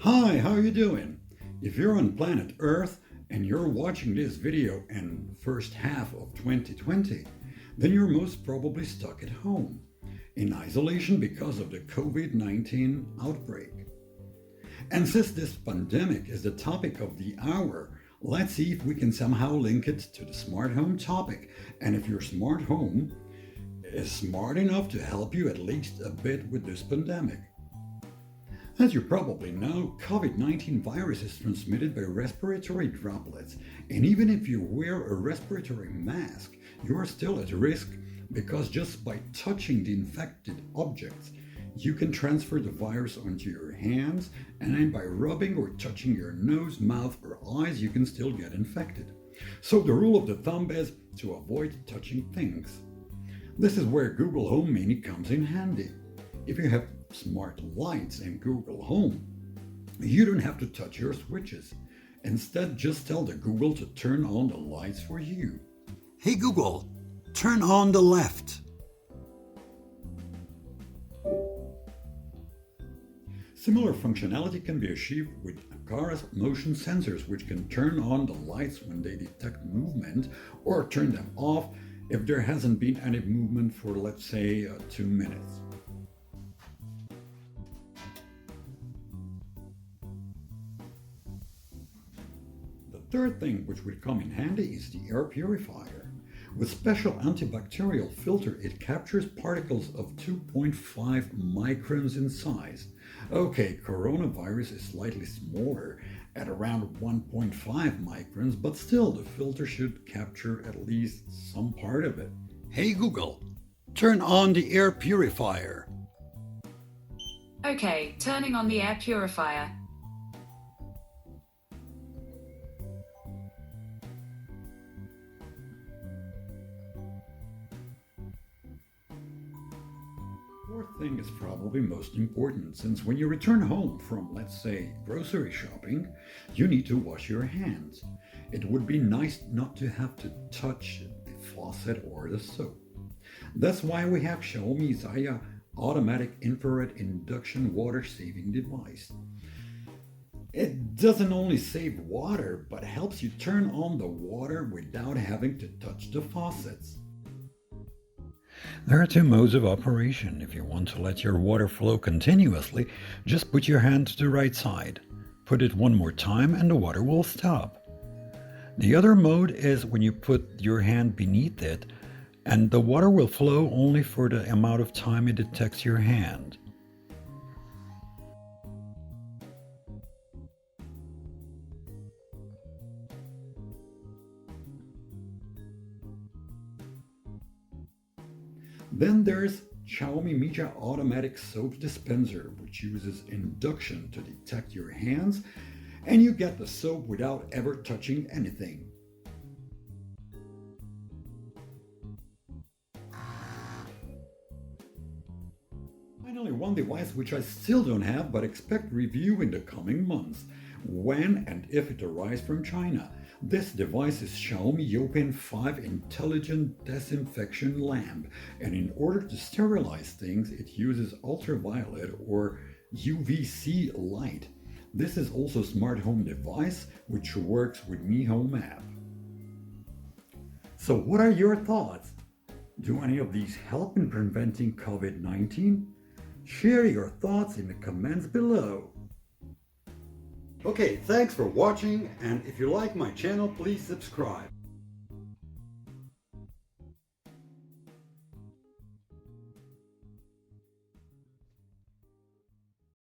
Hi, how are you doing? If you're on planet Earth and you're watching this video in first half of 2020, then you're most probably stuck at home, in isolation because of the COVID-19 outbreak. And since this pandemic is the topic of the hour, let's see if we can somehow link it to the smart home topic, and if your smart home is smart enough to help you at least a bit with this pandemic. As you probably know, COVID-19 virus is transmitted by respiratory droplets, and even if you wear a respiratory mask, you are still at risk because just by touching the infected objects, you can transfer the virus onto your hands, and then by rubbing or touching your nose, mouth, or eyes, you can still get infected. So the rule of the thumb is to avoid touching things. This is where Google Home Mini comes in handy. If you have smart lights in Google Home, you don't have to touch your switches. Instead, just tell the Google to turn on the lights for you. Hey Google, turn on the left. Similar functionality can be achieved with car's motion sensors, which can turn on the lights when they detect movement or turn them off if there hasn't been any movement for, let's say, 2 minutes. The third thing which will come in handy is the air purifier. With special antibacterial filter, it captures particles of 2.5 microns in size. Okay, coronavirus is slightly smaller at around 1.5 microns, but still the filter should capture at least some part of it. Hey Google, turn on the air purifier. Okay, turning on the air purifier. Fourth thing is probably most important, since when you return home from, let's say, grocery shopping, you need to wash your hands. It would be nice not to have to touch the faucet or the soap. That's why we have Xiaomi's automatic infrared induction water saving device. It doesn't only save water, but helps you turn on the water without having to touch the faucets. There are two modes of operation. If you want to let your water flow continuously, just put your hand to the right side. Put it one more time and the water will stop. The other mode is when you put your hand beneath it and the water will flow only for the amount of time it detects your hand. Then there's Xiaomi Media Automatic Soap Dispenser, which uses induction to detect your hands, and you get the soap without ever touching anything. Finally, one device which I still don't have but expect review in the coming months, when and if it arrives from China. This device is Xiaomi Youpin 5 Intelligent Disinfection Lamp, and in order to sterilize things, it uses ultraviolet or UVC light. This is also a smart home device which works with Mi Home app. So what are your thoughts? Do any of these help in preventing COVID-19? Share your thoughts in the comments below. Okay, thanks for watching, and if you like my channel, please subscribe.